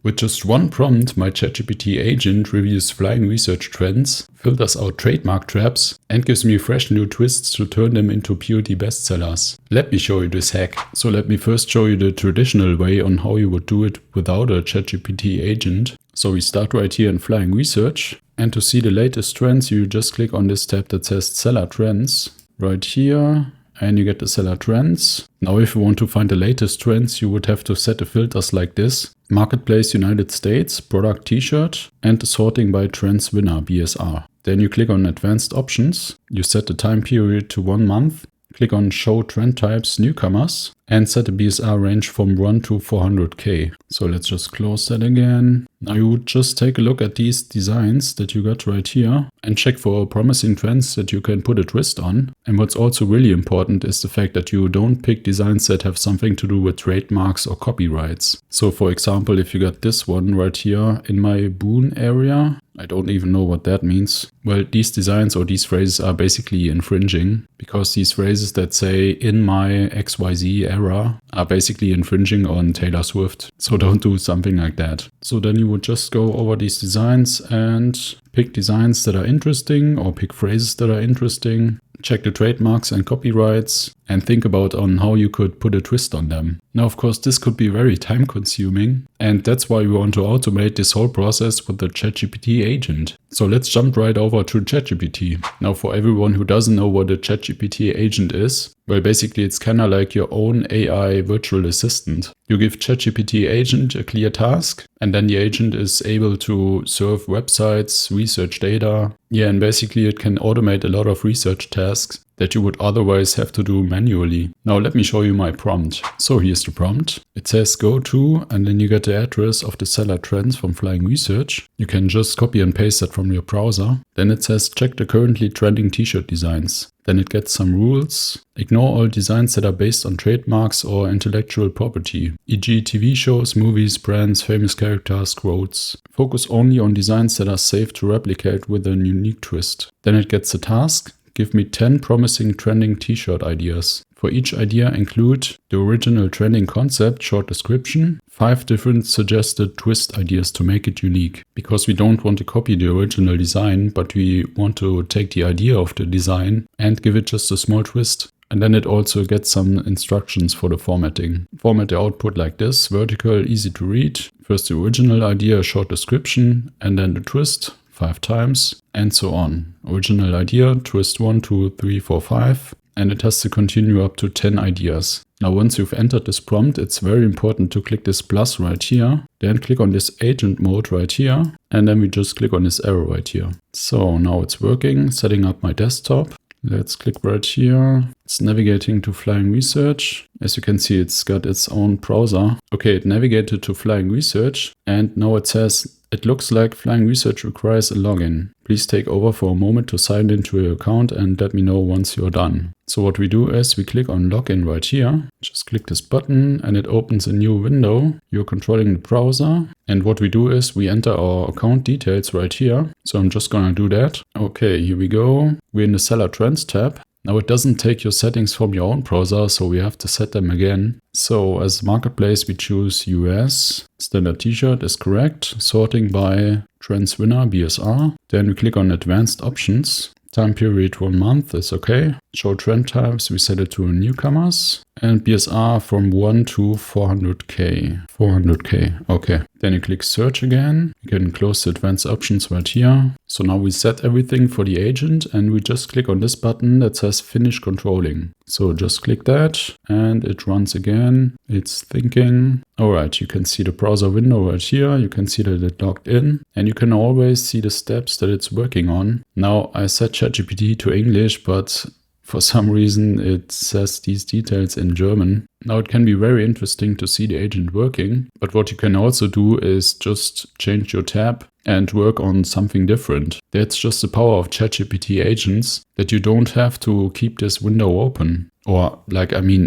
With just one prompt, my ChatGPT agent reviews flying research trends, filters out trademark traps, and gives me fresh new twists to turn them into POD bestsellers. Let me show you this hack. So let me first show you the traditional way on how you would do it without a ChatGPT agent. So we start right here in flying research, and to see the latest trends, you just click on this tab that says seller trends right here. And you get the seller trends. Now if you want to find the latest trends, you would have to set the filters like this. Marketplace United States, product t-shirt, and the sorting by trends winner, BSR. Then you click on advanced options. You set the time period to 1 month. Click on show trend types newcomers and set the BSR range from 1 to 400k. So let's just close that again. Now you would just take a look at these designs that you got right here and check for promising trends that you can put a twist on. And what's also really important is the fact that you don't pick designs that have something to do with trademarks or copyrights. So for example, if you got this one right here in my boon area, I don't even know what that means. Well, these designs or these phrases are basically infringing because these phrases that say in my XYZ era are basically infringing on Taylor Swift. So don't do something like that. So then you would just go over these designs and pick designs that are interesting or pick phrases that are interesting. Check the trademarks and copyrights and think about on how you could put a twist on them. Now, of course, this could be very time consuming, and that's why we want to automate this whole process with the ChatGPT agent. So let's jump right over to ChatGPT. Now, for everyone who doesn't know what a ChatGPT agent is, well, basically it's kind of like your own AI virtual assistant. You give ChatGPT agent a clear task, and then the agent is able to serve websites, research data. Yeah, and basically it can automate a lot of research tasks that you would otherwise have to do manually. Now let me show you my prompt. So here's the prompt. It says go to, and then you get the address of the seller trends from flying research. You can just copy and paste that from your browser. Then it says check the currently trending t-shirt designs. Then it gets some rules. Ignore all designs that are based on trademarks or intellectual property, e.g. TV shows, movies, brands, famous characters, quotes. Focus only on designs that are safe to replicate with a unique twist. Then it gets a task. Give me 10 promising trending t-shirt ideas. For each idea include the original trending concept, short description, 5 different suggested twist ideas to make it unique. Because we don't want to copy the original design, but we want to take the idea of the design and give it just a small twist. And then it also gets some instructions for the formatting. Format the output like this: vertical, easy to read. First the original idea, short description, and then the twist 5 times, and so on. Original idea, twist 1, 2, 3, 4, 5, and it has to continue up to 10 ideas. Now once you've entered this prompt, it's very important to click this plus right here, then click on this agent mode right here, and then we just click on this arrow right here. So now it's working, setting up my desktop. Let's click right here. It's navigating to flying research. As you can see, it's got its own browser. Okay, it navigated to flying research, and now it says, it looks like flying research requires a login. Please take over for a moment to sign into your account and let me know once you're done. So what we do is we click on login right here. Just click this button and it opens a new window. You're controlling the browser. And what we do is we enter our account details right here. So I'm just gonna do that. Okay, here we go. We're in the seller trends tab. Now it doesn't take your settings from your own browser, so we have to set them again. So as marketplace we choose US, standard t-shirt is correct, sorting by trends winner, BSR. Then we click on advanced options. Time period 1 month is okay. Show trend types, we set it to newcomers. And BSR from 1 to 400k. 400k, okay. Then you click search again. You can close the advanced options right here. So now we set everything for the agent and we just click on this button that says finish controlling. So just click that and it runs again. It's thinking. Alright, you can see the browser window right here. You can see that it logged in and you can always see the steps that it's working on. Now I set ChatGPT to English, but for some reason it says these details in German. Now it can be very interesting to see the agent working, but what you can also do is just change your tab and work on something different. That's just the power of ChatGPT agents, that you don't have to keep this window open or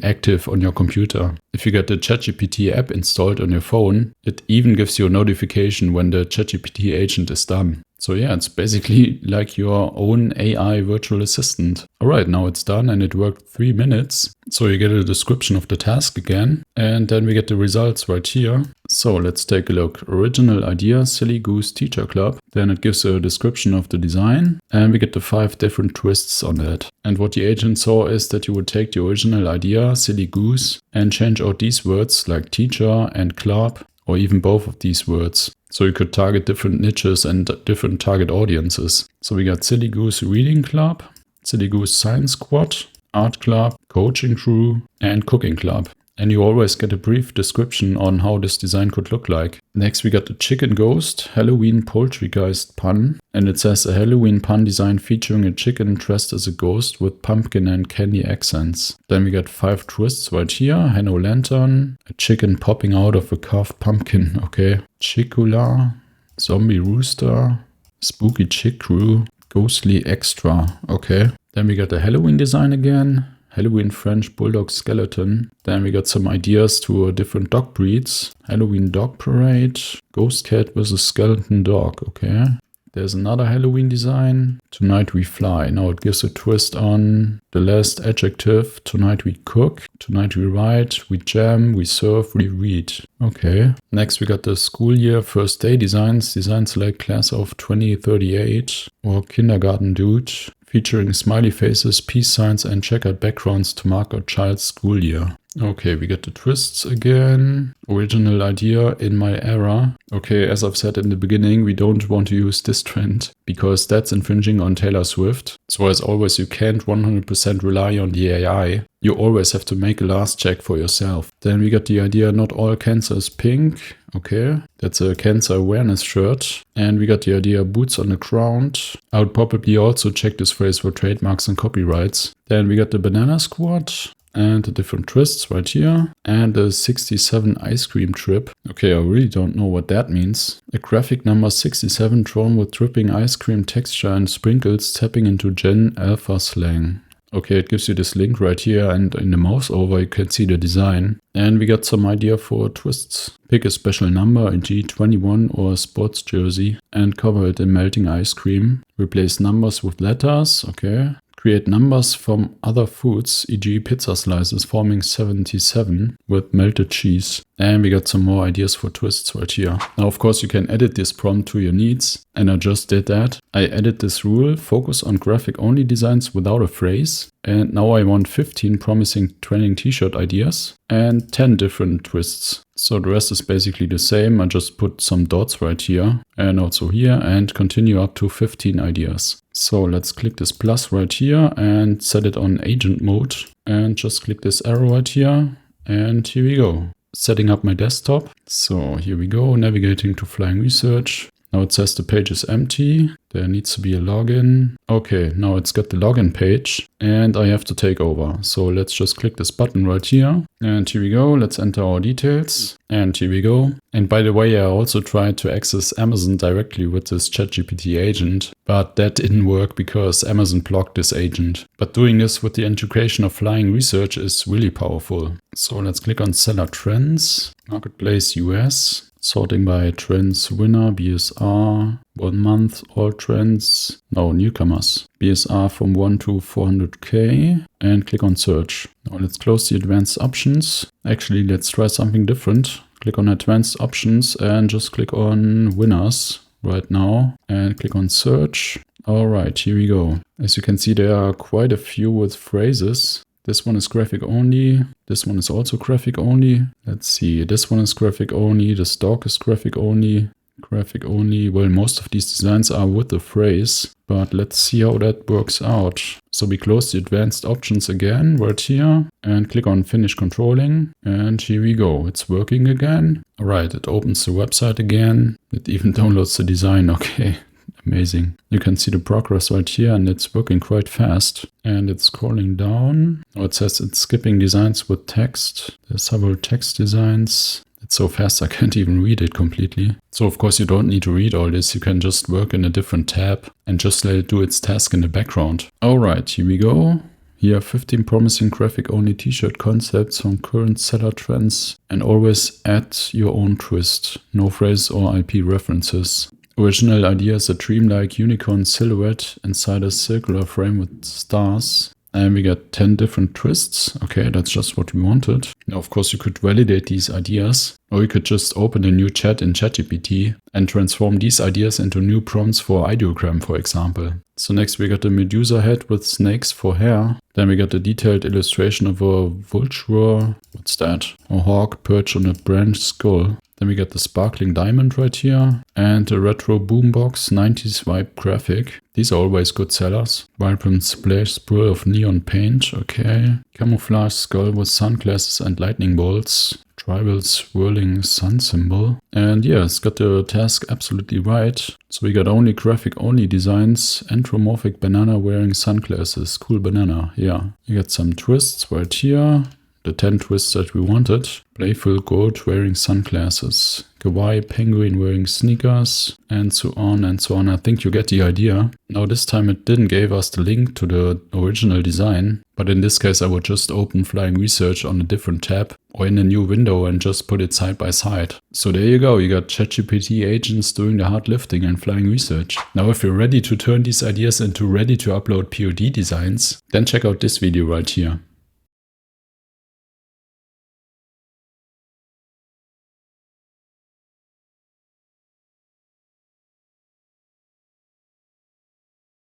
active on your computer. If you get the ChatGPT app installed on your phone, it even gives you a notification when the ChatGPT agent is done. So yeah, it's basically like your own AI virtual assistant. Alright, now it's done and it worked 3 minutes. So you get a description of the task again, and then we get the results right here. So let's take a look. Original idea, Silly Goose Teacher Club. Then it gives a description of the design, and we get the 5 different twists on that. And what the agent saw is that you would take the original idea, Silly Goose, and change out these words like teacher and club, or even both of these words. So you could target different niches and different target audiences. So we got Silly Goose Reading Club, Silly Goose Science Squad, Art Club, Coaching Crew, and Cooking Club. And you always get a brief description on how this design could look like. Next we got the Chicken Ghost, Halloween Poultrygeist Pun. And it says a Halloween pun design featuring a chicken dressed as a ghost with pumpkin and candy accents. Then we got 5 twists right here. Hen Lantern, a chicken popping out of a carved pumpkin, okay. Chicula, Zombie Rooster, Spooky Chick Crew, Ghostly Extra, okay. Then we got the Halloween design again. Halloween French Bulldog Skeleton. Then we got some ideas to different dog breeds. Halloween Dog Parade. Ghost Cat versus Skeleton Dog. Okay. There's another Halloween design. Tonight we fly. Now it gives a twist on the last adjective. Tonight we cook. Tonight we write. We jam. We surf. We read. Okay. Next we got the school year first day designs. Designs like class of 2038 or kindergarten dude, featuring smiley faces, peace signs, and checkered backgrounds to mark a child's school year. Okay, we get the twists again. Original idea, in my era. Okay, as I've said in the beginning, we don't want to use this trend because that's infringing on Taylor Swift. So as always, you can't 100% rely on the AI. You always have to make a last check for yourself. Then we got the idea, not all cancer is pink. Okay, that's a cancer awareness shirt. And we got the idea, boots on the ground. I would probably also check this phrase for trademarks and copyrights. Then we got the banana squad. And the different twists right here. And the 67 ice cream trip. Okay, I really don't know what that means. A graphic number 67 drawn with dripping ice cream texture and sprinkles tapping into Gen Alpha slang. Okay, it gives you this link right here, and in the mouse over you can see the design. And we got some idea for twists. Pick a special number, a G21 or a sports jersey, and cover it in melting ice cream. Replace numbers with letters, okay. Create numbers from other foods, e.g. pizza slices, forming 77 with melted cheese. And we got some more ideas for twists right here. Now, of course, you can edit this prompt to your needs. And I just did that. I added this rule, focus on graphic-only designs without a phrase. And now I want 15 promising trending t-shirt ideas and 10 different twists. So the rest is basically the same. I just put some dots right here and also here and continue up to 15 ideas. So let's click this plus right here and set it on agent mode. And just click this arrow right here. And here we go. Setting up my desktop. So here we go, navigating to Flying Research. Now it says the page is empty. There needs to be a login. Okay, now it's got the login page and I have to take over. So let's just click this button right here. And here we go. Let's enter our details. And here we go. And by the way, I also tried to access Amazon directly with this ChatGPT agent, but that didn't work because Amazon blocked this agent. But doing this with the integration of Flying Research is really powerful. So let's click on Seller Trends, Marketplace US. Sorting by trends winner, BSR, 1 month, all trends, no newcomers, BSR from 1 to 400k, and click on search. Now let's close the advanced options. Actually, let's try something different. Click on advanced options and just click on winners right now and click on search. All right, here we go. As you can see, there are quite a few with phrases. This one is graphic only. This one is also graphic only. Let's see. This one is graphic only. The stock is graphic only. Graphic only. Well, most of these designs are with the phrase, but let's see how that works out. So we close the advanced options again right here and click on finish controlling. And here we go. It's working again. All right. It opens the website again. It even downloads the design. Okay. Amazing. You can see the progress right here and it's working quite fast. And it's scrolling down. Oh, it says it's skipping designs with text. There's several text designs. It's so fast I can't even read it completely. So of course you don't need to read all this. You can just work in a different tab and just let it do its task in the background. Alright, here we go. Here are 15 promising graphic-only t-shirt concepts from current seller trends. And always add your own twist. No phrase or IP references. Original idea is a dreamlike unicorn silhouette inside a circular frame with stars. And we got 10 different twists. Okay, that's just what we wanted. Now, of course, you could validate these ideas, or you could just open a new chat in ChatGPT and transform these ideas into new prompts for Ideogram, for example. So next we got the Medusa head with snakes for hair. Then we got a detailed illustration of a vulture. What's that? A hawk perched on a branched skull. Then we got the sparkling diamond right here. And a retro boombox 90s vibe graphic. These are always good sellers. Vibrant splash sprue of neon paint. Okay. Camouflage skull with sunglasses and lightning bolts. Tribal swirling sun symbol. And yeah, it's got the task absolutely right. So we got only graphic only designs. Anthropomorphic banana wearing sunglasses. Cool banana. Yeah. You got some twists right here. The 10 twists that we wanted. Playful goat wearing sunglasses. Kawaii penguin wearing sneakers. And so on and so on. I think you get the idea. Now this time it didn't give us the link to the original design. But in this case I would just open Flying Research on a different tab. Or in a new window and just put it side by side. So there you go. You got ChatGPT agents doing the hard lifting and Flying Research. Now if you're ready to turn these ideas into ready to upload POD designs. Then check out this video right here.